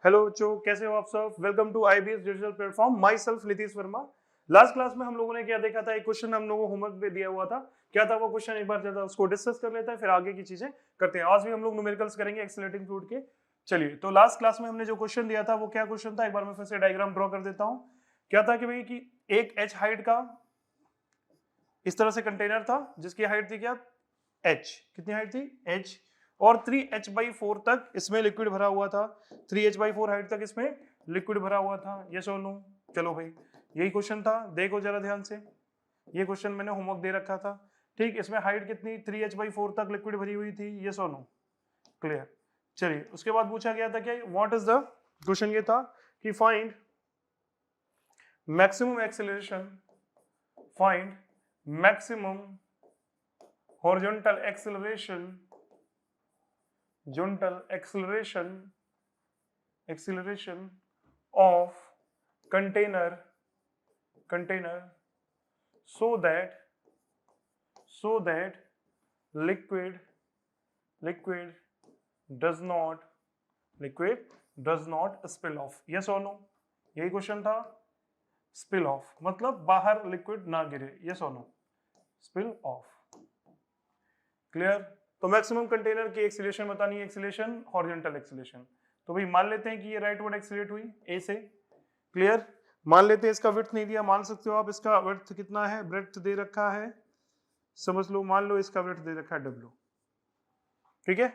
Hello बच्चों, कैसे हो आप सब। Welcome to IBS digital platform. Myself Nitish Verma. Last class में हम लोगों ने क्या देखा था, एक क्वेश्चन हम लोगों को होमवर्क पे दिया हुआ था। क्या था वो क्वेश्चन, एक बार ज्यादा उसको डिस्कस कर लेते हैं, फिर आगे की चीजें करते हैं। आज भी हम लोग न्यूमेरिकल्स करेंगे एक्सीलरेटिंग फ्लूइड के। चलिए, तो लास्ट क्लास में हमने जो क्वेश्चन दिया था वो क्या क्वेश्चन था, एक बार मैं फिर से डायग्राम ड्रॉ कर देता हूँ। क्या था कि भाई कि एक एच हाइट का इस तरह से कंटेनर था जिसकी हाइट थी क्या, h। कितनी हाइट थी, h। और 3h/4 तक इसमें लिक्विड भरा हुआ था। 3h/4 हाइट तक इसमें लिक्विड भरा हुआ था। ये सो नो। चलो भाई, यही क्वेश्चन था, देखो जरा ध्यान से। ये क्वेश्चन मैंने होमवर्क दे रखा था। ठीक, इसमें हाइट कितनी, 3h/4 तक लिक्विड भरी हुई थी। ये सो नो, क्लियर। चलिए, उसके बाद पूछा गया था क्या, व्हाट इज द क्वेश्चन, ये था कि find maximum acceleration, find maximum horizontal acceleration, acceleration of container so that liquid does not spill off। yes or no, यही क्वेश्चन था। spill off मतलब बाहर लिक्विड ना गिरे। yes or no, spill off, clear. तो मैक्सिमम कंटेनर की acceleration बतानी है, एक्सीलरेशन हॉरिजॉन्टल एक्सीलरेशन। तो भाई मान लेते हैं कि ये राइट वर्ड एक्सीलरेट हुई ए से, क्लियर। मान लेते हैं इसका विड्थ नहीं दिया, मान सकते हो आप इसका विड्थ कितना है, ब्रेड्थ दे रखा है, समझ लो, मान लो इसका विड्थ दे रखा है w, ठीक है।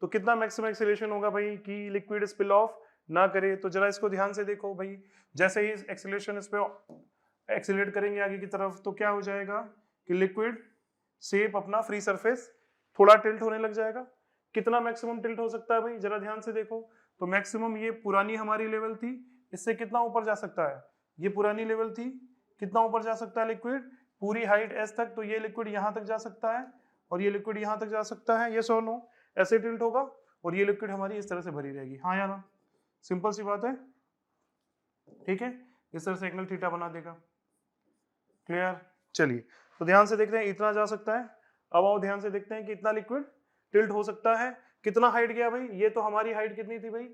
तो कितना मैक्सिमम एक्सीलरेशन होगा भाई कि लिक्विड स्पिल ऑफ ना करे। तो जरा इसको ध्यान से देखो भाई, जैसे ही एक्सीलरेशन इस पे एक्सीलरेट करेंगे आगे की तरफ तो क्या हो जाएगा कि लिक्विड शेप अपना फ्री सरफेस थोड़ा टिल्ट होने लग जाएगा। कितना मैक्सिमम टिल्ट हो सकता है भाई, जरा ध्यान से देखो। तो मैक्सिमम ये पुरानी हमारी लेवल थी, इससे कितना ऊपर जा सकता है, ये पुरानी लेवल थी, कितना ऊपर जा सकता है लिक्विड, पूरी हाइट एस तक। तो ये लिक्विड यहां तक जा सकता है और ये लिक्विड यहां तक जा सकता है। ये सो नो, ऐसे टिल्ट होगा और ये लिक्विड हमारी इस तरह से भरी रहेगी। हाँ या ना, सिंपल सी बात है, ठीक है। इस तरह से एंगल थीटा बना देगा, क्लियर। चलिए, तो ध्यान से देखते हैं, इतना जा सकता है। अब आओ ध्यान से देखते हैं कि इतना लिक्विड टिल्ट हो सकता है। कितना हाइट गया भाई, ये तो हमारी हाइट कितनी थी भाई,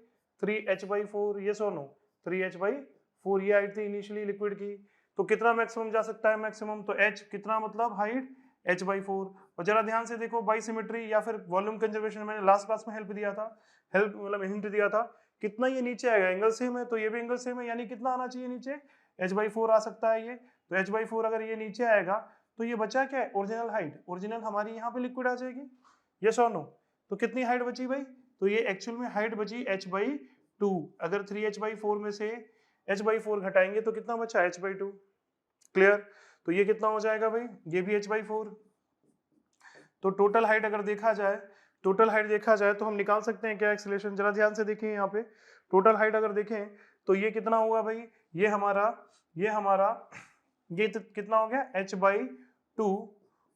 3h/4। ये सो नो, 3h/4 ये हाइट थी इनिशियली लिक्विड की। तो कितना मैक्सिमम जा सकता है, मैक्सिमम तो h कितना मतलब हाइट h/4। और जरा ध्यान से देखो, बाई सिमेट्री या फिर वॉल्यूम कंजर्वेशन मैंने लास्ट क्लास में हेल्प दिया था, हेल्प मतलब हिंट दिया था। कितना ये नीचे आएगा, एंगल सेम है तो ये भी एंगल सेम है, यानी कितना आना चाहिए नीचे, h/4 आ सकता है ये। तो h/4 अगर ये नीचे आएगा तो ये बचा क्या है, ओरिजिनल हाइट। ओरिजिनल हमारी यहाँ पे लिक्विड आ जाएगी। यस और नो। तो कितनी हाइट बची भाई, तो ये एक्चुअल में हाइट बची h/2। अगर 3h/4 में से h/4 घटाएंगे तो कितना बचा, h/2, क्लियर। तो ये कितना हो जाएगा भाई, ये भी h/4। तो टोटल हाइट अगर देखा जाए, टोटल हाइट देखा जाए तो हम निकाल सकते हैं क्या एक्सीलरेशन। जरा ध्यान से देखें यहाँ पे, टोटल हाइट अगर देखें तो ये कितना होगा भाई, ये हमारा ये कितना हो गया h/2।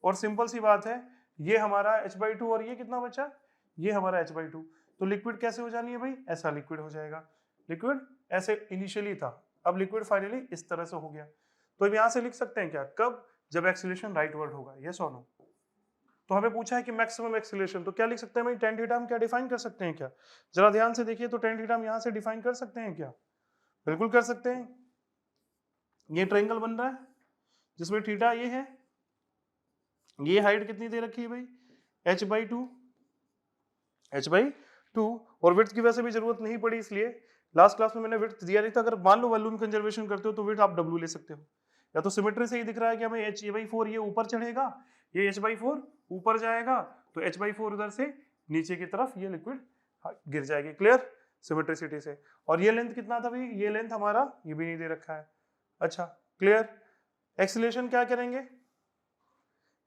और सिंपल सी बात है, ये हमारा h/2 और ये कितना बचा, ये हमारा h/2। तो लिक्विड कैसे हो जानी है भाई, ऐसा लिक्विड हो जाएगा। लिक्विड ऐसे इनिशियली था, अब लिक्विड फाइनली इस तरह से हो गया। तो अब यहाँ से लिख सकते हैं क्या, कब, जब एक्सीलरेशन राइट वर्ड होगा। यस और नो। तो हमें पूछा है कि मैक्सिमम एक्सीलरेशन, तो क्या लिख सकते हैं भाई, tan थीटा हम क्या डिफाइन कर सकते हैं क्या। जरा ध्यान से देखिए, तो tan थीटा हम यहाँ से डिफाइन कर सकते हैं क्या, बिल्कुल कर सकते हैं। ये ट्रायंगल बन रहा है जिसमें थीटा ये है, ये हाइट कितनी दे रखी है भाई, h/2 और विड्थ की वैसे भी जरूरत नहीं पड़ी, इसलिए लास्ट क्लास में मैंने विड्थ दिया नहीं था। अगर मान लो वॉल्यूम कंजर्वेशन करते हो तो विड्थ आप w ले सकते हो। या तो सिमेट्री से ही दिख रहा है कि हमें h/4 ये ऊपर चढ़ेगा, ये h/4 ऊपर जाएगा, तो h/4 उधर से नीचे की तरफ ये लिक्विड गिर जाएगी, क्लियर, सिमेट्रिसिटी से। और ये लेंथ कितना था भाई, ये लेंथ हमारा ये भी नहीं दे रखा है। अच्छा, क्लियर। एक्सीलरेशन क्या करेंगे,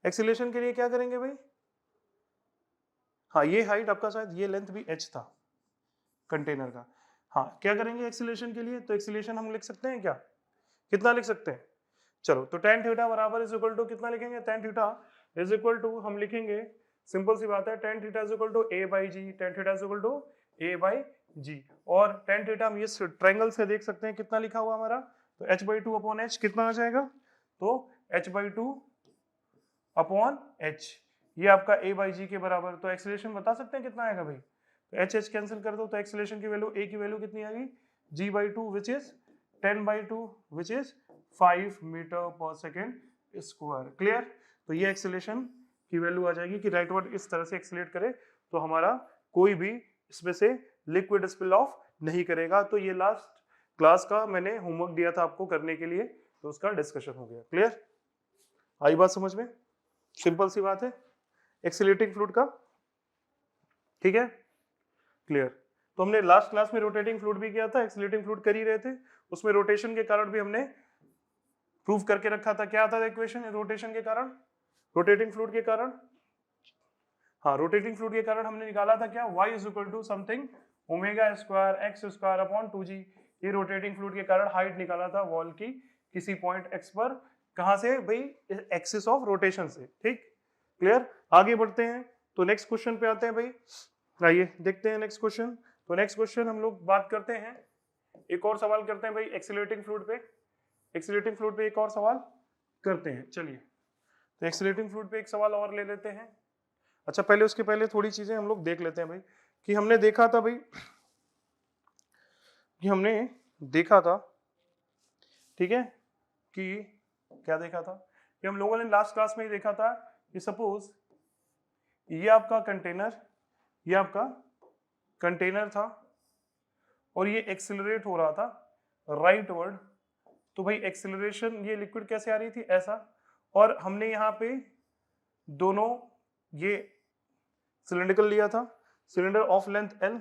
एक्सीलरेशन के लिए क्या करेंगे भाई, हाँ ये हाइट आपका शायद ये लेंथ भी h था कंटेनर का। हाँ, क्या करेंगे एक्सीलरेशन के लिए, तो एक्सीलरेशन हम लिख सकते हैं क्या, कितना लिख सकते हैं। चलो, तो tan थीटा बराबर इज इक्वल टू कितना लिखेंगे, tan theta is equal to हम लिखेंगे, सिंपल सी बात है, tan theta is equal to a/g, tan theta is equal to a/g। और tan थीटा हम इस ट्रायंगल से देख सकते हैं कितना लिखा हुआ हमारा, तो h/2 अपॉन h कितना आ जाएगा, तो h/2 अपॉन h, ये आपका a/g के बराबर। तो एक्सीलरेशन बता सकते हैं कितना आएगा भाई, तो एच एच कैंसिल कर दो, तो एक्सेलरेशन की वैल्यू, ए की वैल्यू कितनी आ गई, g/2 which is 10/2 which is 5 metre per second square. Clear? तो ये एक्सेलरेशन की वैल्यू आ जाएगी कि राइटवर्ड इस तरह से एक्सेलरेट करे तो हमारा कोई भी इसमें से लिक्विड स्पिल ऑफ नहीं करेगा। तो ये लास्ट क्लास का मैंने होमवर्क दिया था आपको करने के लिए, तो उसका डिस्कशन हो गया। क्लियर? आई बात समझ में? सिंपल सी बात है एक्सेलरेटिंग फ्लूइड का। ठीक है, क्लियर? तो हमने लास्ट क्लास में रोटेटिंग फ्लूइड भी किया था, एक्सेलरेटिंग फ्लूइड कर ही रहे थे, उसमें रोटेशन के कारण भी हमने प्रूव करके रखा था। क्या था इक्वेशन रोटेशन के कारण, रोटेटिंग फ्लूइड के कारण? हाँ, रोटेटिंग फ्लूइड के कारण हमने निकाला था क्या, y is equal to something omega square x square upon 2g। ये रोटेटिंग फ्लूइड के कारण हाइट निकाला था वॉल की किसी पॉइंट x पर, कहां से भाई, एक्सिस ऑफ रोटेशन से। ठीक, क्लियर? आगे बढ़ते हैं तो नेक्स्ट क्वेश्चन पे आते हैं भाई, आइए देखते हैं नेक्स्ट क्वेश्चन। तो नेक्स्ट क्वेश्चन हम लोग बात करते हैं, एक और सवाल करते हैं भाई एक्सेलरेटिंग फ्लूइड पे, एक्सेलरेटिंग फ्लूइड पे एक और सवाल करते हैं। चलिए, तो एक्सेलरेटिंग फ्लूइड पे एक सवाल और ले लेते हैं। अच्छा, पहले उसके पहले थोड़ी चीजें हम लोग देख लेते हैं भाई, कि हमने देखा था भाई, कि हमने देखा था, ठीक है, कि क्या देखा था, कि हम लोगों ने लास्ट क्लास में ही देखा था कि सपोज ये आपका कंटेनर, ये आपका कंटेनर था और ये एक्सेलरेट हो रहा था राइटवर्ड। तो भाई एक्सेलरेशन, ये लिक्विड कैसे आ रही थी, ऐसा, और हमने यहाँ पे दोनों ये सिलेंड्रिकल लिया था, सिलेंडर ऑफ लेंथ L,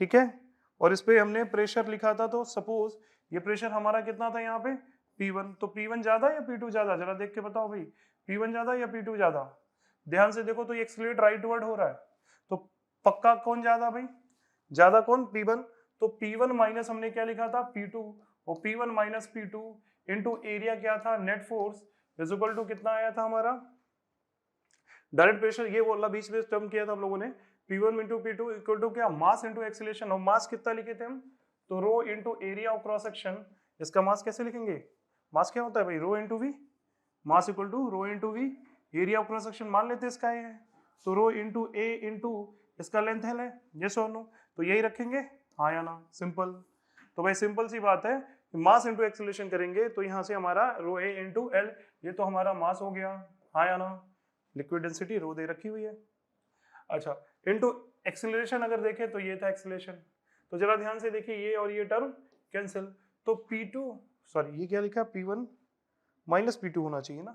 ठीक है, और इस पे हमने प्रेशर लिखा था। तो सपोज ये प्रेशर हमारा कितना था यहाँ पे, P1। तो P1 ज्यादा या P2 ज्यादा, जरा देख के बताओ भाई, P1 ज्यादा या P2 ज्यादा? ध्यान से देखो, तो ये एक्सेलरेट राइटवर्ड हो रहा है, तो पक्का कौन ज्यादा भाई, ज्यादा कौन, P1। तो P1 माइनस हमने क्या लिखा था, P2, और P1 minus P2 into area क्या था, net force is equal to कितना आया था हमारा, डायरेक्ट प्रेशर, ये बोला बीच में टर्म किया था हम लोगों ने, P1 into P2 equal to क्या, मास इंटू एक्सेलरेशन। और मास कितना लिखे थे हम, तो rho into area of cross section. इसका मास कैसे लिखेंगे, मास क्या होता है भाई, rho into V, mass equal to rho into V, area of cross section मान लेते हैं इसका ये है, तो रो इंटू ए इंटू इसका लेंथ है, यस और नो, तो यही रखेंगे, हाँ या ना, सिंपल। तो भाई सिंपल सी बात है, मास इंटू एक्सेलरेशन करेंगे तो यहाँ से हमारा रो ए इंटू एल, ये तो हमारा मास हो गया, हाँ या ना, लिक्विड डेंसिटी रो दे रखी हुई है। अच्छा, इनटू एक्सेलरेशन अगर देखें तो ये था एक्सेलरेशन, तो जरा ध्यान से देखिए ये और ये टर्म कैंसिल, तो P2, सॉरी ये क्या लिखा, P1 माइनस P2 होना चाहिए ना,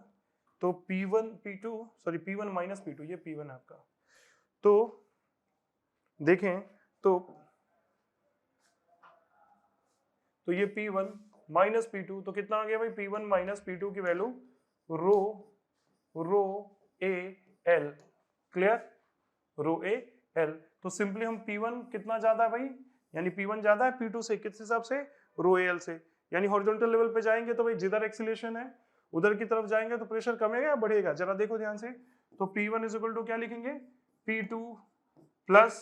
तो P1 P2 sorry P1 minus P2, ये P1 है आपका। तो देखें तो ये P1 माइनस P2, तो कितना आ गया भाई, P1 माइनस P2 की वैल्यू रो ए एल। क्लियर, रो ए एल। तो सिंपली हम P1 कितना ज्यादा है भाई, यानी P1 ज्यादा है P2 से, किस हिसाब से, रो ए एल से, यानी हॉरिजॉन्टल लेवल पे जाएंगे तो भाई जिधर एक्सीलरेशन है उधर की तरफ जाएंगे तो प्रेशर कमेगा या बढ़ेगा, जरा देखो ध्यान से। तो P1 इज इक्वल टू क्या लिखेंगे, P2 प्लस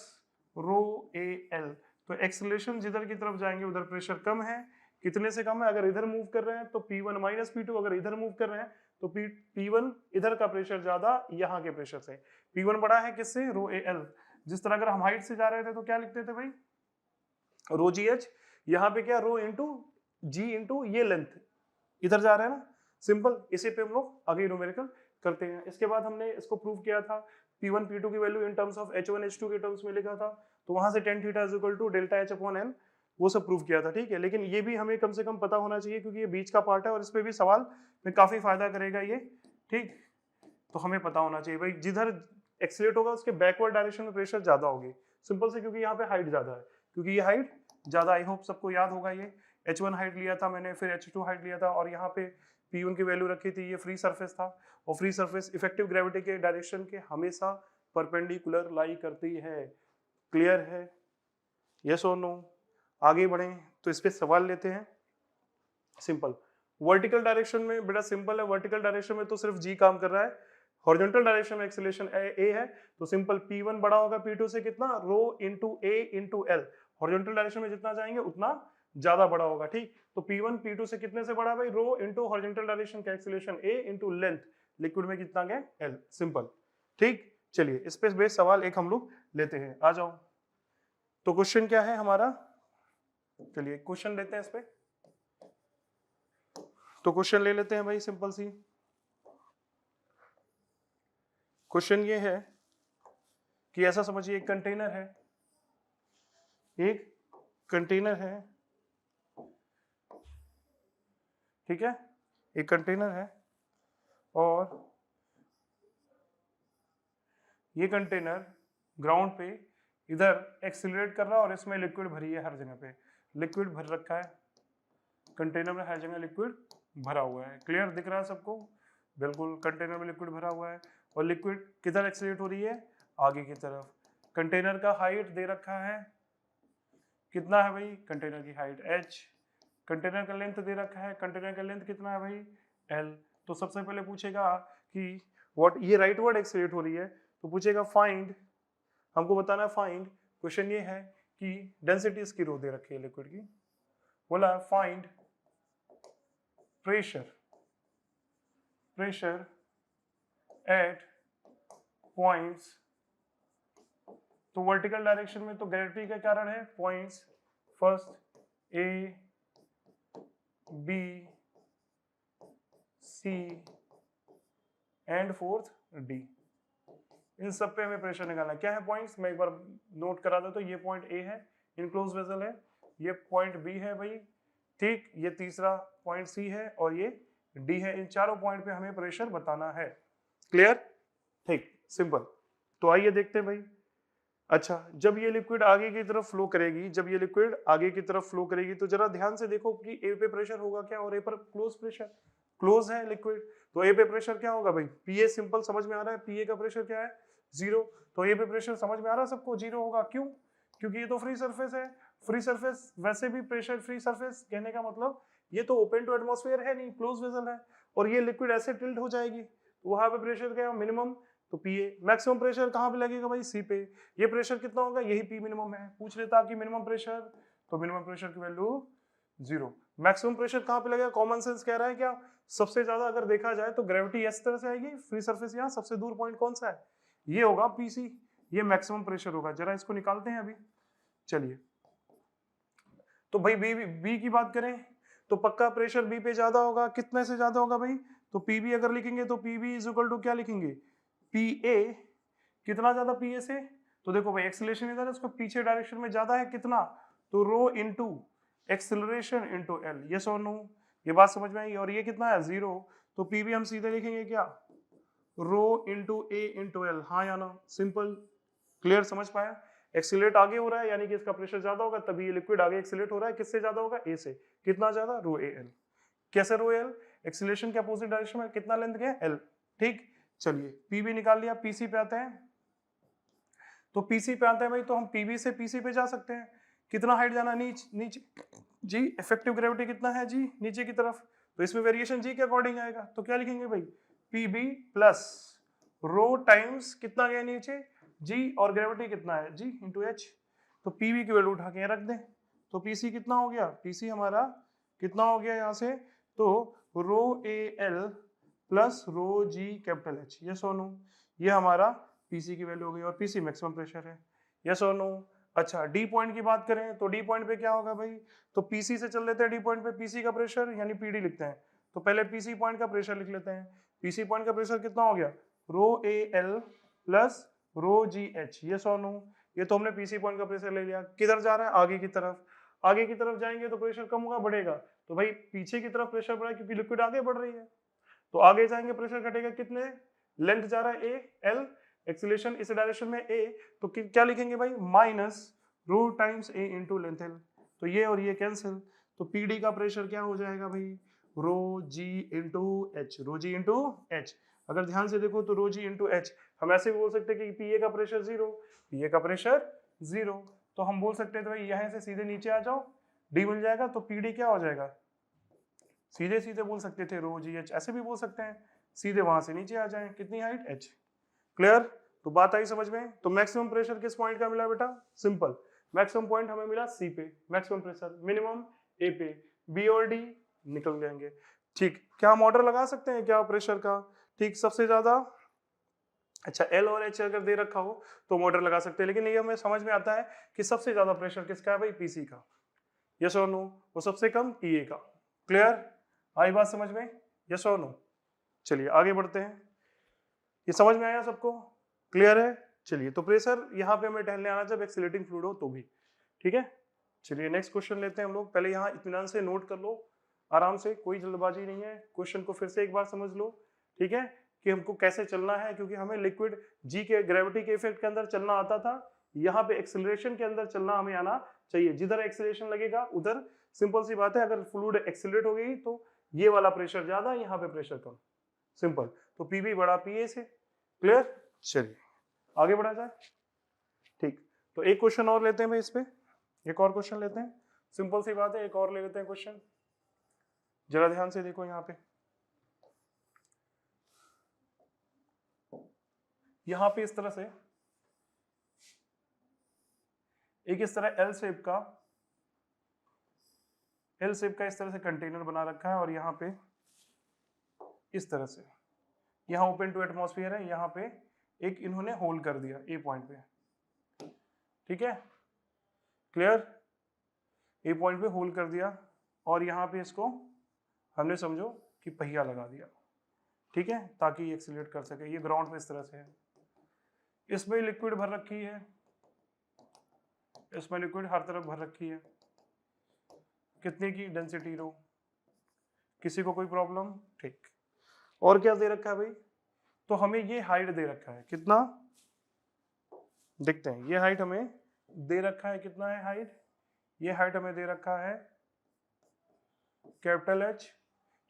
रो ए एल। तो एक्सीलरेशन जिधर की तरफ जाएंगे उधर प्रेशर कम है, कितने से कम है, अगर इधर मूव कर रहे हैं तो P1 माइनस P2, अगर इधर मूव कर रहे हैं तो P1 इधर का प्रेशर ज्यादा यहाँ के प्रेशर से, P1 बड़ा है किससे, रो ए एल। जिस तरह अगर हम हाइट से जा रहे थे तो क्या लिखते थे भाई, रो जी एच, यहाँ पे क्या, रो इंटू जी इंटू ये लेंथ, इधर जा रहे हैं ना, सिंपल। इसी पे हम लोग आगे न्यूमेरिकल करते हैं। इसके बाद हमने इसको प्रूव किया था, P1 P2 की value in terms of H1 H2 के टर्म्स में लिखा था, तो वहां से tan theta is equal to delta H upon n, वो सब प्रूव किया था, ठीक है। लेकिन ये भी हमें कम से कम पता होना चाहिए क्योंकि ये बीच का पार्ट है और इस पे भी सवाल में काफी फायदा करेगा ये, ठीक। तो हमें पता होना चाहिए भाई जिधर एक्सीलरेट होगा उसके बैकवर्ड डायरेक्शन में प्रेशर ज्यादा होगी, सिंपल से, क्योंकि यहाँ पे हाइट ज्यादा है, क्योंकि ये हाइट ज्यादा, आई होप सबको याद होगा। ये H1 हाइट लिया था मैंने, फिर H2 हाइट लिया था, और यहाँ पे P1 की वैल्यू रखी थी, ये फ्री सरफेस था, और फ्री सरफेस इफेक्टिव ग्रेविटी के डायरेक्शन के हमेशा परपेंडिकुलर लाई करती है। क्लियर है, यस और नो? आगे बढ़ें तो इस पे सवाल लेते हैं, सिंपल। वर्टिकल डायरेक्शन में बेटा सिंपल है, वर्टिकल डायरेक्शन में तो सिर्फ G काम कर रहा है, हॉरिजॉन्टल डायरेक्शन में एक्सीलरेशन A है, तो सिंपल P1 बड़ा होगा P2 से, कितना, rho into A into L, horizontal direction में जितना जाएंगे उतना ज्यादा बड़ा होगा, ठीक। तो P1 P2 से कितने से बड़ा भाई, रो इंटू हॉरिजॉन्टल डायरेक्शन का acceleration A into length, liquid में कितना गया, L, सिंपल, ठीक। चलिए इस पे बेस सवाल एक हम लोग लेते हैं, आ जाओ। तो क्वेश्चन क्या है हमारा, चलिए क्वेश्चन लेते हैं इस पे। तो क्वेश्चन ले लेते हैं भाई, सिंपल सी क्वेश्चन ये है कि ऐसा समझिए एक कंटेनर है, एक कंटेनर है, ठीक है, एक कंटेनर है और ये कंटेनर ग्राउंड पे इधर एक्सीलरेट कर रहा है और इसमें लिक्विड भरी है, हर जगह पे लिक्विड भर रखा है, कंटेनर में हर जगह लिक्विड भरा हुआ है। क्लियर दिख रहा है सबको? बिल्कुल, कंटेनर में लिक्विड भरा हुआ है और लिक्विड किधर एक्सीलरेट हो रही है, आगे की तरफ। कंटेनर का हाइट दे रखा है, कितना है भाई, कंटेनर की हाइट h, कंटेनर का लेंथ दे रखा है, कंटेनर का लेंथ कितना है भाई, l। तो सबसे पहले पूछेगा कि व्हाट, ये राइट वर्ड एक्सीलरेट हो रही है, तो पूछेगा फाइंड, हमको बताना है फाइंड। क्वेश्चन ये है कि डेंसिटी इसकी रो दे रखी है लिक्विड की, बोला find pressure, pressure at points. तो वर्टिकल डायरेक्शन में तो ग्रेविटी के कारण है points, first A B C and fourth D, इन सब पे हमें प्रेशर निकालना। क्या है पॉइंट्स, मैं एक बार नोट करा देता हूं। ये पॉइंट ए है, इनक्लोज वेसल है, ये पॉइंट बी है भाई, ठीक, ये तीसरा पॉइंट सी है और ये डी है। इन चारों पॉइंट पे हमें प्रेशर बताना है। क्लियर, ठीक, सिंपल। तो आइए देखते हैं भाई। अच्छा, जब ये लिक्विड आगे की तरफ फ्लो करेगी, जब ये लिक्विड आगे की तरफ फ्लो करेगी तो जरा ध्यान से देखो कि ए पे प्रेशर होगा क्या और ए पर क्लोज प्रेशर, क्लोज है लिक्विड, तो ए पे प्रेशर क्या होगा भाई, पीए। सिंपल, समझ में आ रहा है, पीए का प्रेशर क्या है, 0। तो ए पे प्रेशर समझ में आ रहा है सबको, 0 होगा। क्यों? क्योंकि ये तो फ्री सरफेस है। फ्री सरफेस वैसे भी प्रेशर फ्री सरफेस कहने का मतलब ये तो ओपन टू एटमॉस्फेयर है नहीं, क्लोज वेसल है, और ये लिक्विड ऐसे टिल्ट हो जाएगी, तो वहां पे प्रेशर क्या मिनिमम, तो पीए। मैक्सिमम प्रेशर कहां पे लगेगा भाई, सी पे। ये प्रेशर कितना होगा, यही पी मिनिमम है। पूछ लेता कि मिनिमम प्रेशर, तो मिनिमम प्रेशर की वैल्यू 0। मैक्सिमम प्रेशर कहां पे लगेगा, कॉमन सेंस कह रहा है क्या, सबसे ज्यादा अगर देखा जाए तो ग्रेविटी इस तरह से आएगी, फ्री सरफेस यहाँ, सबसे दूर पॉइंट कौन सा है, ये होगा पीसी, ये मैक्सिमम प्रेशर होगा। जरा इसको निकालते हैं अभी, चलिए। तो भाई बी की बात करें तो पक्का प्रेशर बी पे ज्यादा होगा, कितने से ज्यादा होगा भाई, तो पीबी अगर लिखेंगे तो पीबी इज इक्वल टू क्या लिखेंगे, पीए, कितना ज्यादा पीए से, तो देखो भाई एक्सीलरेशन इधर है, उसको पीछे डायरेक्शन में ज्यादा है, कितना, तो rho into acceleration into L, yes और नो, ये बात समझ में आई। और ये कितना है, 0, तो पीबी हम सीधे लिखेंगे क्या, रो इनटू ए इनटू एल, हाँ या ना, सिंपल। क्लियर, समझ पाया? एक्सीलरेट आगे हो रहा है यानी कि इसका प्रेशर ज्यादा होगा, तभी ये लिक्विड आगे एक्सीलरेट हो रहा है, किससे ज्यादा होगा, ए से। कितना ज्यादा, रो ए एल। कैसे रो एल, एक्सीलरेशन के अपोजिट डायरेक्शन में, कितना लेंथ गया, एल, ठीक। चलिए पीबी निकाल लिया, पीसी पे आते हैं। तो पीसी पे आते हैं भाई, तो हम पीबी से पीसी पे जा सकते हैं। कितना हाइट जाना, नीचे जी, इफेक्टिव ग्रेविटी कितना है जी, नीचे की तरफ, तो इसमें वेरिएशन जी के अकॉर्डिंग आएगा। तो क्या लिखेंगे भाई, पीबी प्लस रो टाइम्स कितना गया नीचे, जी, और ग्रेविटी कितना है, जी इंटू एच। तो पीवी की वैल्यू उठा के रख दें, तो पीसी कितना हो गया, पीसी हमारा कितना हो गया यहाँ से, तो रो ए L plus rho g capital H, ये सोनू, ये हमारा पीसी की वैल्यू हो गई, और पीसी मैक्सिमम प्रेशर है, ये सोनू। अच्छा, डी पॉइंट की बात करें तो डी पॉइंट पे क्या होगा भाई, तो पीसी से चल लेते हैं, डी पॉइंट पे पीसी का प्रेशर यानी पीडी लिखते हैं, तो पहले पीसी पॉइंट का प्रेशर लिख लेते हैं। पीसी पॉइंट का प्रेशर कितना हो गया, रो ए L plus rho g H, ये सोनू, ये तो हमने पीसी पॉइंट का प्रेशर ले लिया। किधर जा रहा है, आगे की तरफ, आगे की तरफ जाएंगे तो प्रेशर कम होगा बढ़ेगा, तो भाई पीछे की तरफ प्रेशर बढ़ा क्योंकि लिक्विड आगे बढ़ रही है, तो आगे जाएंगे प्रेशर घटेगा, कितने, लेंथ जा रहा है ए एल, एक्सीलरेशन इस डायरेक्शन में ए, तो क्या लिखेंगे भाई, माइनस रो टाइम्स ए इंटू लेंथ एल, तो ये और ये कैंसिल, तो पीडी का प्रेशर क्या हो जाएगा भाई, रो जी इंटू एच, रो जी इंटू एच। अगर ध्यान से देखो तो रो जी इंटू एच, हम ऐसे भी बोल सकते हैं कि पीए का प्रेशर 0, पीए का प्रेशर 0, तो हम बोल सकते हैं तो भाई यहाँ से सीधे नीचे आ जाओ, डी मिल जाएगा, तो पीडी क्या हो जाएगा, सीधे सीधे बोल सकते थे रो जी एच, ऐसे भी बोल सकते हैं, सीधे वहां से नीचे आ जाए, कितनी हाइट, एच। क्लियर, तो बात आई समझ में। तो मैक्सिमम प्रेशर किस पॉइंट का मिला बेटा, सिंपल, मैक्सिमम पॉइंट हमें मिला सी पे, मैक्सिमम प्रेशर, मिनिमम ए पे, बी और डी निकल जाएंगे, ठीक। क्या हम ऑर्डर लगा सकते हैं क्या प्रेशर का, ठीक, सबसे ज्यादा अच्छा एल और एच अगर दे रखा हो तो मोटर लगा सकते हैं, लेकिन ये हमें समझ में आता है कि सबसे ज्यादा प्रेशर किसका है भाई, पीसी का। यस और नो, वो सबसे कम पीए का। क्लियर, आई बात समझ में? यस और नो। चलिए आगे बढ़ते हैं, ये समझ में आया सबको? क्लियर है? चलिए, तो प्रेशर यहाँ पे हमें टहलने आना जब एक्सीलरेटिंग फ्लूइड हो तो भी, ठीक है। चलिए नेक्स्ट क्वेश्चन लेते हैं हम लोग। पहले यहाँ इत्मीनान से नोट कर लो, आराम से, कोई जल्दबाजी नहीं है। क्वेश्चन को फिर से एक बार समझ लो, ठीक है, कि हमको कैसे चलना है, क्योंकि हमें लिक्विड जी के ग्रेविटी के इफेक्ट के अंदर चलना आता था, यहाँ पे एक्सेलरेशन के अंदर चलना हमें आना चाहिए। जिधर एक्सेलरेशन लगेगा उधर सिंपल सी बात है, अगर फ्लूइड एक्सेलरेट हो गई तो ये वाला प्रेशर ज्यादा, यहाँ पे प्रेशर कम, सिंपल। तो पीबी बड़ा पीए से। क्लियर, चलिए आगे बढ़ा जाए। ठीक, तो एक क्वेश्चन और लेते हैं भाई, इस पे एक और क्वेश्चन लेते हैं, सिंपल सी बात है, एक और ले लेते हैं क्वेश्चन। जरा ध्यान से देखो यहाँ पे, यहाँ पे इस तरह से एक इस तरह एल शेप का इस तरह से कंटेनर बना रखा है, और यहाँ पे इस तरह से, यहाँ ओपन टू एटमॉस्फेयर है, यहाँ पे एक इन्होंने होल कर दिया ए पॉइंट पे, ठीक है। क्लियर, ए पॉइंट पे होल कर दिया, और यहाँ पे इसको हमने समझो कि पहिया लगा दिया, ठीक है, ताकि ये एक्सीलरेट कर सके। ये ग्राउंड पे इस तरह से है, इसमें लिक्विड भर रखी है, इसमें लिक्विड हर तरफ भर रखी है। कितने की डेंसिटी रो, किसी को कोई प्रॉब्लम? ठीक, और क्या दे रखा है भाई, तो हमें ये हाइट दे रखा है, कितना देखते हैं, ये हाइट हमें दे रखा है, कितना है हाइट, ये हाइट हमें दे रखा है कैपिटल एच,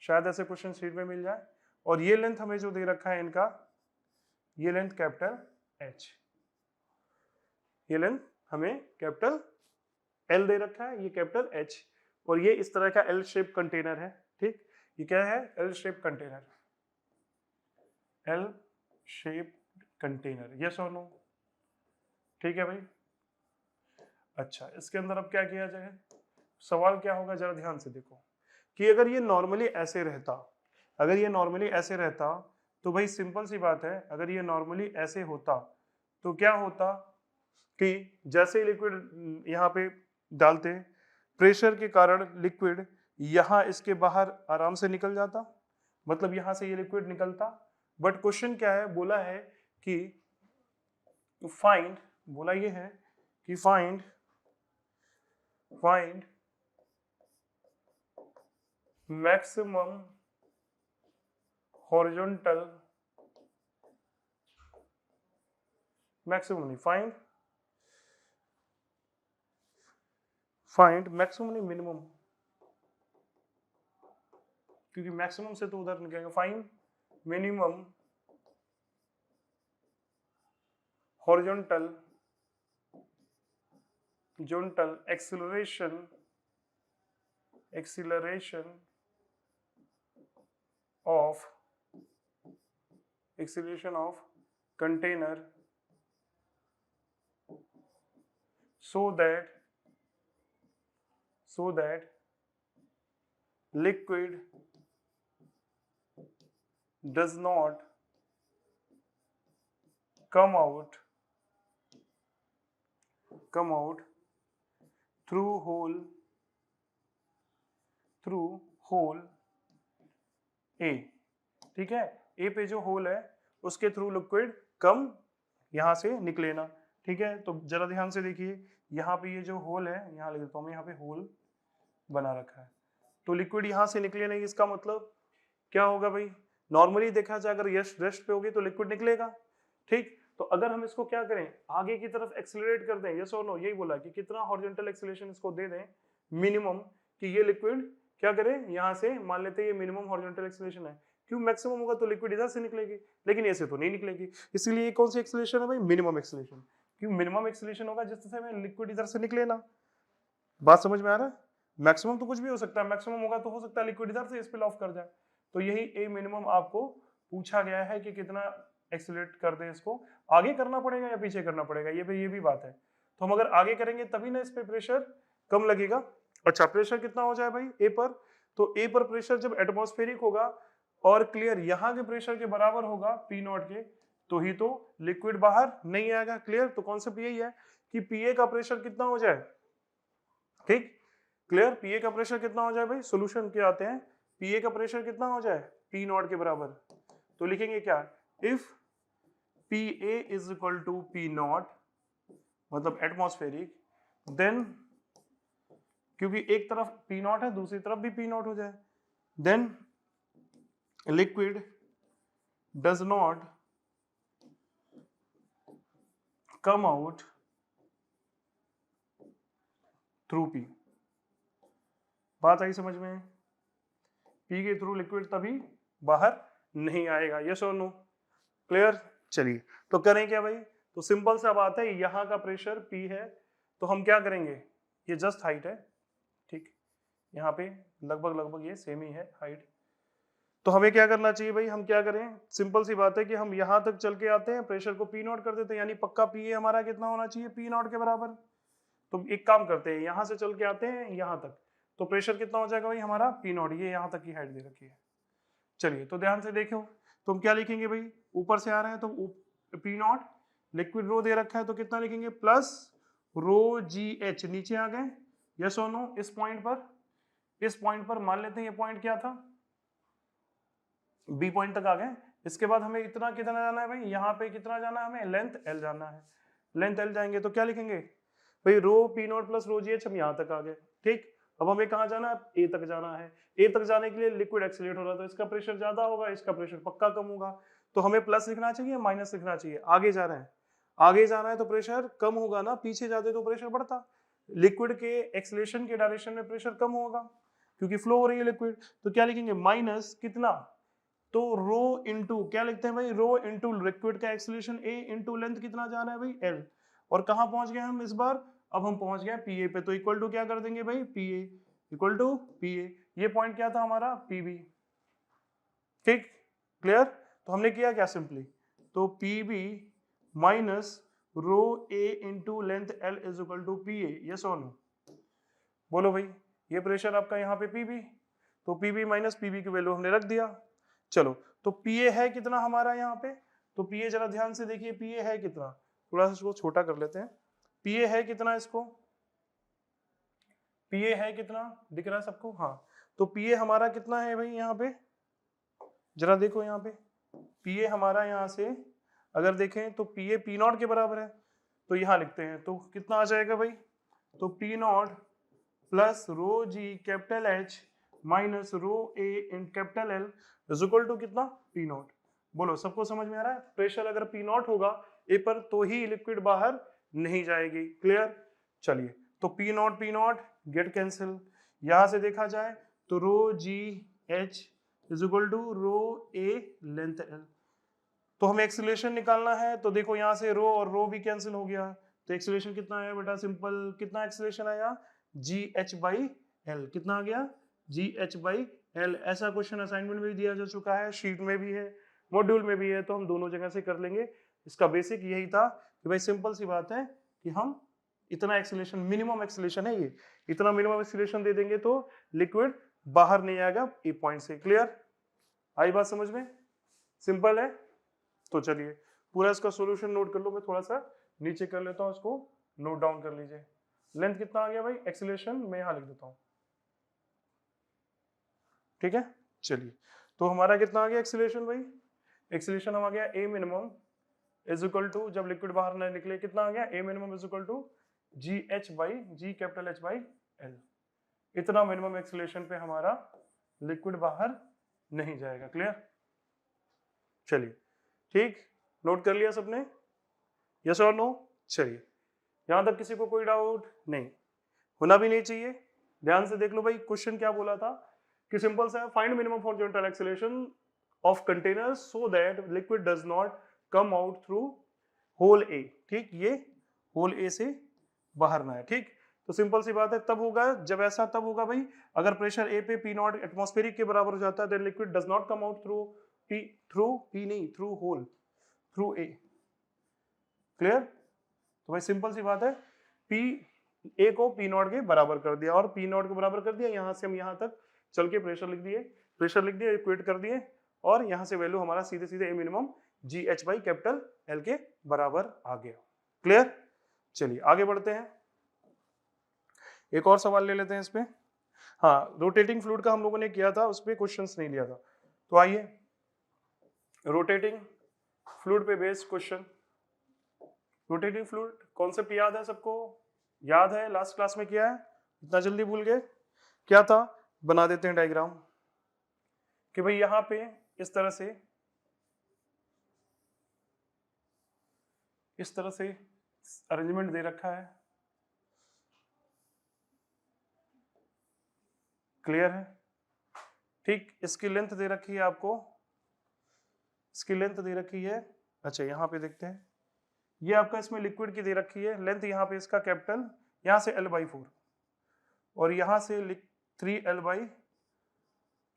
शायद ऐसे क्वेश्चन शीट में मिल जाए, और ये लेंथ हमें जो दे रखा है इनका, ये लेंथ कैपिटल एच, ये लेंथ हमें कैपिटल एल दे रखा है, ये कैपिटल एच, और ये इस तरह का एल शेप कंटेनर है, ठीक। ये क्या है, L shape container, L shape container, yes और नो, ठीक है भाई। अच्छा, इसके अंदर अब क्या किया जाए, सवाल क्या होगा, जरा ध्यान से देखो, कि अगर ये नॉर्मली ऐसे रहता, अगर ये नॉर्मली ऐसे रहता, तो भाई सिंपल सी बात है, अगर ये नॉर्मली ऐसे होता तो क्या होता कि जैसे ही लिक्विड यहाँ पे डालते, प्रेशर के कारण लिक्विड यहाँ इसके बाहर आराम से निकल जाता, मतलब यहाँ से ये लिक्विड निकलता। बट क्वेश्चन क्या है, बोला है कि फाइंड, बोला ये है कि फाइंड मैक्सिमम हॉरिजॉन्टल, मैक्सिमम नहीं, फाइंड मैक्सिमम नहीं, मिनिमम, क्योंकि मैक्सिमम से तो उधर निकलेगा, find minimum horizontal acceleration of container so that liquid does not come out through hole ए, ठीक है, ए पे जो होल है उसके थ्रू लिक्विड कम यहां से निकले ना, ठीक है। तो जरा ध्यान से देखिए, यहाँ पे ये जो होल है, यहाँ लिख देता हूं मैं, यहाँ पे होल बना रखा है, तो लिक्विड यहाँ से निकले नहीं, इसका मतलब क्या होगा भाई, नॉर्मली देखा जाए अगर यश रेस्ट पे होगी तो लिक्विड निकलेगा, ठीक। तो अगर हम इसको क्या करें, आगे की तरफ एक्सीलरेट कर दें, यस और नो, यही बोला कि कितना हॉरिजॉन्टल एक्सीलरेशन इसको दे दें मिनिमम, कि ये लिक्विड क्या करें, यहाँ से मान लेते हैं ये मिनिमम हॉरिजॉन्टल एक्सीलरेशन है, क्यों मैक्सिमम होगा तो लिक्विड इधर से निकलेगी, लेकिन ऐसे तो नहीं निकलेगी, इसलिए ये कौन सी एक्सीलरेशन है भाई, मिनिमम एक्सीलरेशन, क्यों मिनिमम एक्सीलरेशन होगा जिससे हमें लिक्विड इधर से निकले ना। बात समझ में आ रहा है, मैक्सिमम तो कुछ भी हो सकता है, मैक्सिमम होगा तो हो सकता है लिक्विड इधर से स्पिल ऑफ कर जाए, तो यही ए मिनिमम आपको पूछा गया है कि कितना एक्सीलरेट कर दे, इसको आगे करना पड़ेगा या पीछे करना पड़ेगा, ये भी बात है। तो हम अगर आगे करेंगे तभी ना इस पे प्रेशर कम लगेगा। अच्छा, प्रेशर कितना हो जाए भाई ए पर, तो ए पर प्रेशर जब एटमॉस्फेरिक होगा और क्लियर यहाँ के प्रेशर के बराबर होगा पी नॉट के, तो ही तो लिक्विड बाहर नहीं आएगा। क्लियर? तो कॉन्सेप्ट यही है कि पीए का प्रेशर कितना हो जाए, ठीक, क्लियर? पीए का प्रेशर कितना हो जाए भाई, सोल्यूशन के आते हैं, पीए का प्रेशर कितना हो जाए, पी नॉट के बराबर। तो लिखेंगे क्या, if P A is equal to P naught, मतलब एटमॉस्फेरिक, देन क्योंकि एक तरफ पी नॉट है दूसरी तरफ भी पी नॉट हो जाए, then liquid does not come out through P. बात आई समझ में? पी के थ्रू लिक्विड तभी बाहर नहीं आएगा, यस और नो? क्लियर? चलिए तो करें क्या भाई, तो सिंपल सा बात है, यहां का प्रेशर पी है, तो हम क्या करेंगे, ये जस्ट हाइट है, ठीक, यहाँ पे लगभग ये सेम ही है हाइट, तो हमें क्या करना चाहिए भाई, हम क्या करें, सिंपल सी बात है कि हम यहां तक चल के आते हैं, प्रेशर को पी नॉट कर देते हैं, यानी पक्का पी ए हमारा कितना होना चाहिए, पी नॉट के बराबर। तो एक काम करते हैं, यहां से चल के आते हैं यहां तक, तो प्रेशर कितना हो जाएगा भाई हमारा, पी नॉट, ये यहां तक की हाइट दे रखी है। चलिए तो ध्यान से देखो, तो हम क्या लिखेंगे भाई, ऊपर से आ रहे हैं तो पी नॉट, लिक्विड रो दे रखा है तो कितना लिखेंगे, प्लस रो जी एच, नीचे आ गए, यस और नो? इस पॉइंट पर मान लेते हैं ये पॉइंट क्या था, बी पॉइंट तक आ गए। इसके बाद हमें इतना कितना जाना है भाई, यहाँ पे कितना जाना है हमें, लेंथ एल जाना है, लेंथ एल जाएंगे तो क्या लिखेंगे भाई, rho P naught plus rho g H, हम यहाँ तक आ गए, ठीक। अब हमें कहाँ जाना है, ए तक जाना है, ए तक जाने के लिए लिक्विड एक्सीलरेट हो रहा है, तो इसका प्रेशर ज्यादा होगा, इसका प्रेशर पक्का कम होगा, तो हमें प्लस लिखना चाहिए माइनस लिखना चाहिए, आगे जा रहे हैं, आगे जाना है तो प्रेशर कम होगा ना, पीछे जाते तो प्रेशर बढ़ता, लिक्विड के एक्सीलरेशन के डायरेक्शन में प्रेशर कम होगा क्योंकि फ्लो हो रही है लिक्विड, तो क्या लिखेंगे माइनस कितना, तो रो इंटू क्या लिखते हैं भाई, रो इंटू लिक्विड का एक्सीलरेशन ए इंटू लेंथ कितना जाना है भाई एल, और कहां पहुंच गए हम इस बार, अब हम पहुंच गए पीए पे, तो इक्वल टू क्या कर देंगे भाई, पीए इक्वल टू पीए, ये पॉइंट क्या था हमारा, पीबी, ठीक, क्लियर? तो हमने किया क्या सिंपली, तो PB minus rho A into length L is equal to PA, yes और नो? बोलो भाई, ये प्रेशर आपका यहाँ पे पीबी, तो पीबी माइनस पीबी की वैल्यू हमने रख दिया। चलो तो पीए है कितना हमारा यहाँ पे, तो पीए जरा ध्यान से देखिए, पीए है कितना, थोड़ा सा इसको छोटा कर लेते हैं, पीए है कितना, इसको पीए है कितना दिख रहा है सबको, हाँ, तो पीए हमारा कितना है भाई यहाँ पे, जरा देखो यहाँ पे, पीए हमारा यहाँ से अगर देखें तो पीए पी नॉट के बराबर है, तो यहाँ लिखते हैं तो कितना आ जाएगा भाई, तो P naught plus rho g capital H minus rho A in capital L is equal to कितना, पी नॉट। बोलो सबको समझ में आ रहा है, प्रेशर अगर पी नॉट होगा ए पर तो ही लिक्विड बाहर नहीं जाएगी, क्लियर? चलिए तो पी नॉट गेट कैंसिल, यहां से देखा जाए तो rho g H is equal to rho a length L, तो हमें एक्सीलरेशन निकालना है, तो देखो यहां से रो और रो भी कैंसिल हो गया, तो एक्सीलरेशन कितना आया बेटा, सिंपल कितना एक्सीलरेशन आया, जी एच बाई एल, कितना आ गया, जी एच बाई एल। ऐसा क्वेश्चन असाइनमेंट में भी दिया जा चुका है, शीट में भी है, मॉड्यूल में भी है, तो हम दोनों जगह से कर लेंगे। इसका बेसिक यही था कि भाई सिंपल सी बात है कि हम इतना एक्सीलरेशन, मिनिमम एक्सीलरेशन है ये, इतना मिनिमम एक्सीलरेशन दे देंगे तो लिक्विड बाहर नहीं आएगा ए पॉइंट से। क्लियर? आई बात समझ में? सिंपल है। तो चलिए पूरा इसका सॉल्यूशन नोट कर लो, मैं थोड़ा सा नीचे कर लेता हूं, इसको नोट डाउन कर लीजिए। लेंथ कितना आ गया भाई, एक्सीलरेशन मैं यहां लिख देता हूं, ठीक है। चलिए तो हमारा कितना आ गया एक्सीलरेशन भाई, एक्सीलरेशन हम आ गया a minimum is equal to, जब लिक्विड बाहर न निकले कितना आ गया, a minimum is equal to g H by g capital H by L, इतना मिनिमम एक्सीलरेशन पे हमारा लिक्विड बाहर नहीं जाएगा। क्लियर? चलिए ठीक, नोट कर लिया सबने, यस और नो? चलिए यहां तक किसी को कोई डाउट नहीं, होना भी नहीं चाहिए। ध्यान से देख लो भाई, क्वेश्चन क्या बोला था कि सिंपल सा, find minimum horizontal acceleration of container so that liquid does not come out through hole A, ठीक, ये होल ए से बाहर ना है, ठीक। तो सिंपल सी बात है, तब होगा जब ऐसा, तब होगा भाई अगर प्रेशर ए पे पी नॉट एटमॉस्फेरिक के बराबर हो जाता है, then liquid does not come out through P नहीं, through hole, through A. Clear? तो भाई सिंपल सी बात है, पी ए को पी नॉट के बराबर कर दिया, और पी नॉट के बराबर कर दिया, यहां से हम यहां तक चल के प्रेशर लिख दिए, इक्वेट कर दिए, और यहां से वैल्यू हमारा सीधे सीधे ए minimum ji H by capital L के बराबर आ गया। क्लियर? चलिए आगे बढ़ते हैं, एक और सवाल ले लेते हैं इस पे। हाँ, रोटेटिंग फ्लूइड का हम लोगों ने किया था, उस पर क्वेश्चंस नहीं लिया था, तो आइए रोटेटिंग फ्लूइड पे based question. Rotating fluid concept याद है सबको? याद है, लास्ट क्लास में किया है, इतना जल्दी भूल गए? क्या था, बना देते हैं डायग्राम कि भाई यहां पे इस तरह से अरेंजमेंट दे रखा है। क्लियर है? ठीक, इसकी लेंथ दे रखी है आपको, इसकी लेंथ दे रखी है। अच्छा यहां पे देखते हैं, ये आपका इसमें लिक्विड की दे रखी है लेंथ, यहाँ पे इसका कैपिटल, यहाँ से L/4 और यहाँ से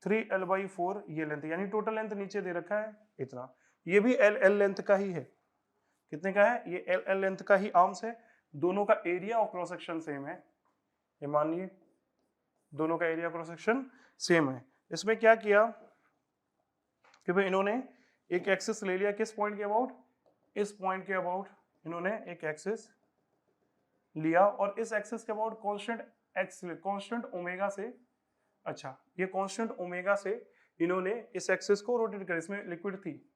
3L/4 ये लेंथ, यानी टोटल लेंथ नीचे दे रखा है इतना। ये भी L लेंथ का ही है। कितने का है? ये L लेंथ का ही आर्म्स है। दोनों का area of cross section same है, ये मानिए दोनों का एरिया क्रॉस सेक्शन सेम है। इसमें क्या किया कि भाई इन्होंने एक एक्सिस ले लिया, किस पॉइंट के अबाउट? इस पॉइंट के अबाउट इन्होंने एक एक्सिस लिया और इस एक्सिस के अबाउट कांस्टेंट ओमेगा से, अच्छा ये कांस्टेंट ओमेगा से इन्होंने इस एक्सिस को रोटेट कर, इसमें लिक्विड थी,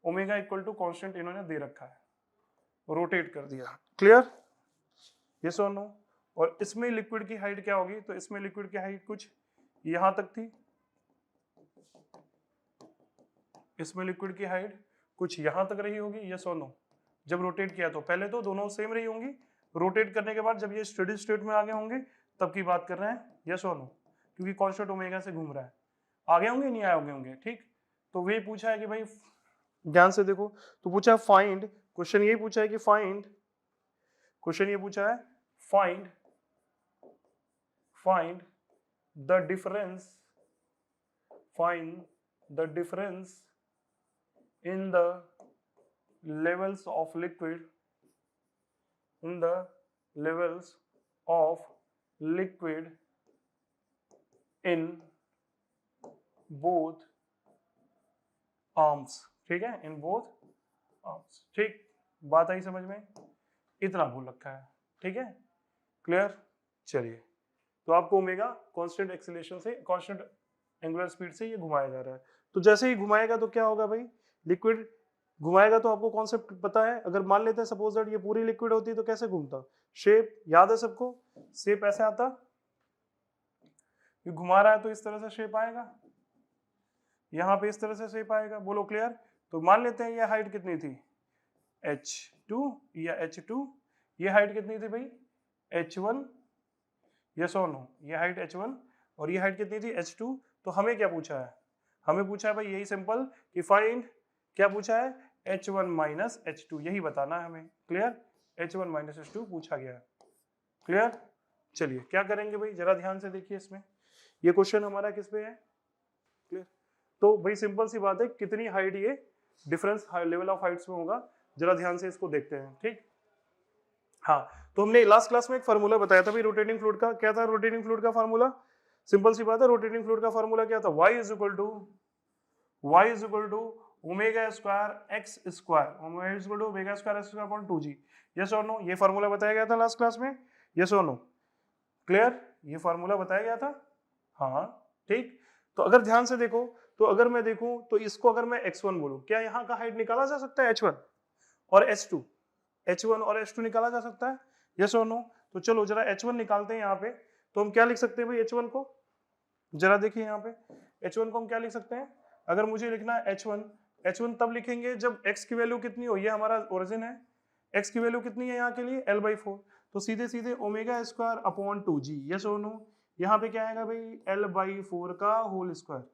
ओमेगा इक्वल टू कांस्टेंट इन्होंने दे रखा है, रोटेट कर दिया। क्लियर? यस और नो? और इसमें लिक्विड की हाइट क्या होगी? तो इसमें लिक्विड की हाइट कुछ यहां तक थी, इसमें लिक्विड की हाइट कुछ यहां तक रही होगी। यस और नो? जब रोटेट किया तो पहले तो दोनों सेम रही होंगी, रोटेट करने के बाद जब ये स्टेडी स्टेट में आगे होंगे तब की बात कर रहे हैं। यस और नो? क्योंकि कांस्टेंट ओमेगा से घूम रहा है, आगे होंगे नहीं आगे होंगे। ठीक, तो वे पूछा है कि भाई ध्यान से देखो, तो पूछा फाइंड, क्वेश्चन ये पूछा है कि फाइंड, क्वेश्चन ये पूछा है find the difference in the levels of liquid in both arms। ठीक है, in both arms। ठीक, बात आई समझ में? इतना बोल रखा है। ठीक है, क्लियर? चलिए, तो आपको ओमेगा कांस्टेंट एक्सीलरेशन से, कांस्टेंट एंगुलर स्पीड से ये घुमाया जा रहा है, तो जैसे ही घुमाएगा तो क्या होगा भाई? लिक्विड घुमाएगा तो आपको कॉन्सेप्ट पता है। अगर मान लेते हैं सपोज दैट ये पूरी लिक्विड होती तो कैसे घूमता? शेप याद है सबको? शेप ऐसे आता, ये घुमा रहा है तो इस तरह से शेप आएगा, यहाँ पे इस तरह से शेप आएगा। बोलो क्लियर? तो मान लेते हैं ये हाइट कितनी थी? h2 या h2, ये हाइट कितनी थी भाई? h1। यस और नो? ये हाइट h1 और ये हाइट कितनी थी? h2। तो हमें क्या पूछा है? हमें पूछा है भाई यही सिंपल कि फाइंड, क्या पूछा है? h1 माइनस h2, यही बताना है हमें। क्लियर? h1 माइनस h2 पूछा गया है। क्लियर? चलिए क्या करेंगे भाई, जरा ध्यान से देखिए इसमें, ये क्वेश्चन हमारा किस पे है? क्लियर? तो भाई सिंपल सी बात है, कितनी हाइट ये डिफरेंस लेवल ऑफ हाइट्स में होगा, जरा ध्यान से इसको देखते हैं। ठीक, हाँ, तो हमने लास्ट क्लास में एक फार्मूला बताया था भाई रोटेटिंग फ्लूइड का। क्या था रोटेटिंग फ्लूइड का फार्मूला? सिंपल सी बात है, रोटेटिंग फ्लूइड का फार्मूला क्या था? y is equal to omega square x square, omega is equal to omega square x square upon 2g। Yes और नो? ये फार्मूला बताया गया था लास्ट क्लास में। यस और नो? क्लियर? ये फार्मूला बताया गया था। हाँ ठीक, तो अगर ध्यान से देखो, तो अगर मैं देखूं तो इसको अगर मैं x1 बोलूं, क्या यहाँ का हाइट निकाला जा सकता है h1 और h2? h1 और h2 निकाला जा सकता है। यस और नो? तो चलो जरा h1 निकालते हैं यहाँ पे। तो हम क्या लिख सकते हैं भाई h1 को? जरा देखिए यहाँ पे h1 को हम क्या लिख सकते हैं? अगर मुझे लिखना है h1 तब लिखेंगे जब x की वैल्यू कितनी हो, ये हमारा ओरिजिन है, x की वैल्यू कितनी है यहाँ के लिए? L/4। तो सीधे सीधे omega square upon 2g। Yes और नो? यहाँ पे क्या आएगा भाई? L/4 का होल स्क्वायर।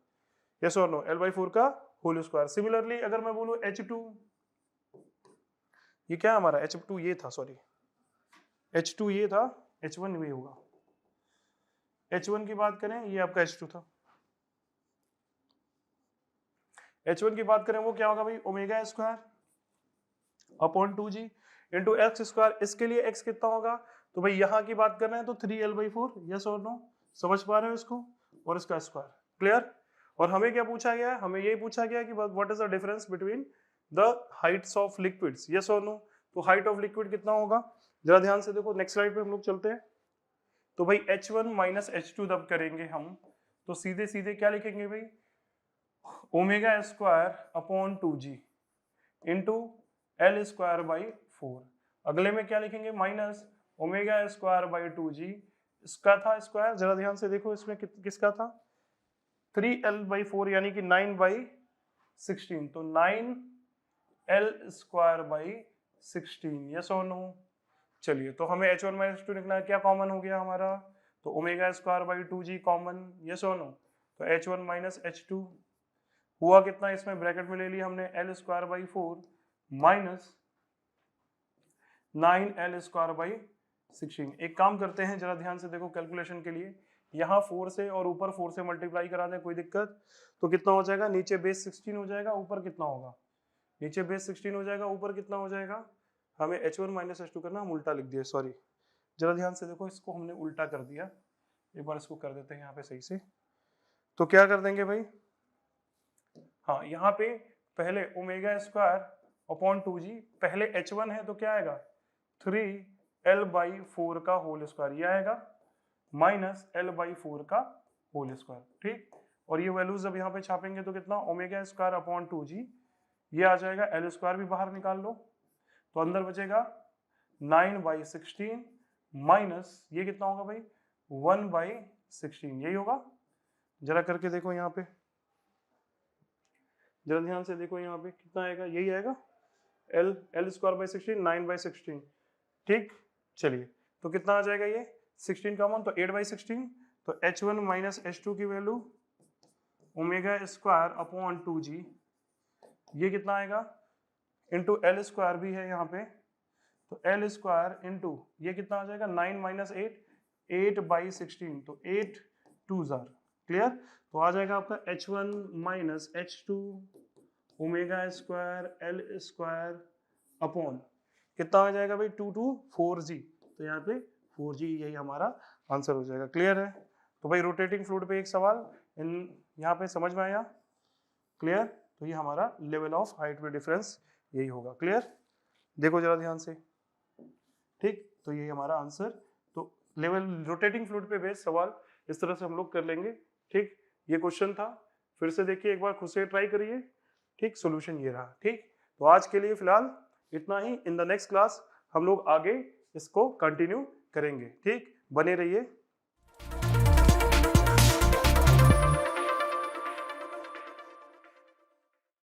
यस और नो? L/4 का होल स्क्वायर। सिमिलरली अगर मैं बोलूँ h2, ये क्या हमारा h2 ये था, सॉरी h2 ये था, h1 ये होगा। h1 की बात करें, ये आपका h2 था। h1 की बात करें वो क्या होगा भाई? Omega square upon 2g into x square. इसके लिए x कितना होगा? तो भाई यहाँ की बात कर रहे हैं तो 3L/4। यस और नो? समझ पा रहे हो इसको? और इसका स्क्वायर। क्लियर? और हमें क्या पूछा गया है? हमें यही पूछा गया कि what is the difference between the Heights of liquids, yes और नो। तो हाइट ऑफ लिक्विड कितना होगा, जरा ध्यान से देखो, नेक्स्ट स्लाइड पे हम लोग चलते हैं। तो भाई H1 माइनस H2 जब करेंगे हम, तो सीधे सीधे क्या लिखेंगे भाई, omega square upon 2g into L square by 4। अगले में क्या लिखेंगे, minus omega square by 2g, इसका था स्क्वायर, जरा ध्यान से देखो इसमें किसका था, 3l/4 यानी कि 9/16, तो 9l स्क्वायर बाई 16, यस और नो। चलिए, तो हमें H1 माइनस H2 निकला है, क्या कॉमन हो गया हमारा, तो omega square by 2g common, yes और नो। तो H1 माइनस H2 हुआ कितना, इसमें ब्रैकेट में ले लिया हमने l square by 4 minus 9l square by 16। एक काम करते हैं, जरा ध्यान से देखो कैलकुलेशन के लिए, यहाँ 4 से और ऊपर 4 से मल्टीप्लाई करा दें, कोई दिक्कत, तो कितना हो जाएगा, नीचे बेस 16 हो जाएगा, ऊपर कितना होगा, नीचे बेस 16 हो जाएगा, ऊपर कितना हो जाएगा, हमें H1 माइनस H2 करना, हम उल्टा लिख दिया, सॉरी, जरा ध्यान से देखो, इसको हमने उल्टा कर दिया, एक बार इसको कर देते हैं यहाँ पे सही से। तो क्या कर देंगे भाई, हाँ यहाँ पे पहले ओमेगा स्क्वायर अपॉन 2g, पहले H1 है तो क्या आएगा, 3l/4 का होल स्क्वायर, ये आएगा माइनस l/4 का होल स्क्वायर, ठीक। और ये वैल्यूज जब यहाँ पे छापेंगे तो कितना, ओमेगा स्क्वायर अपॉन 2g, ये आ जाएगा, l स्क्वायर भी बाहर निकाल लो, तो अंदर बचेगा 9/16 माइनस ये कितना होगा भाई, 1/16, यही होगा। जरा करके देखो यहाँ पे, जरा ध्यान से देखो यहाँ पे कितना आएगा, यही आएगा, l स्क्वायर बाई 16, 9/16, ठीक। चलिए, तो कितना आ जाएगा ये, 16 का मान, तो 8/16, तो H1 माइनस H2 की value omega square upon 2g, ये कितना आएगा, इंटू एल स्क्वायर भी है यहाँ पे, तो एल स्क्वायर इंटू ये कितना आ जाएगा, 9 माइनस 8, 8/16, तो 8 2 जार, क्लियर। तो आ जाएगा आपका H1 minus H2 omega square L square upon कितना आ जाएगा भाई, 2 2 4g, तो यहाँ पे 4g, यही हमारा आंसर हो जाएगा, क्लियर है। तो भाई रोटेटिंग फ्लूइड पे एक सवाल इन यहाँ पे समझ में आया, क्लियर। तो ये हमारा लेवल ऑफ हाइट में डिफरेंस यही होगा, क्लियर। देखो जरा ध्यान से, ठीक, तो यही हमारा आंसर। तो लेवल रोटेटिंग फ्लूइड पे बेस्ड सवाल इस तरह से हम लोग कर लेंगे, ठीक। ये क्वेश्चन था, फिर से देखिए एक बार, खुद से ट्राई करिए, ठीक। सॉल्यूशन ये रहा, ठीक। तो आज के लिए फिलहाल इतना ही, इन द नेक्स्ट क्लास हम लोग आगे इसको कंटिन्यू करेंगे, ठीक। बने रहिए।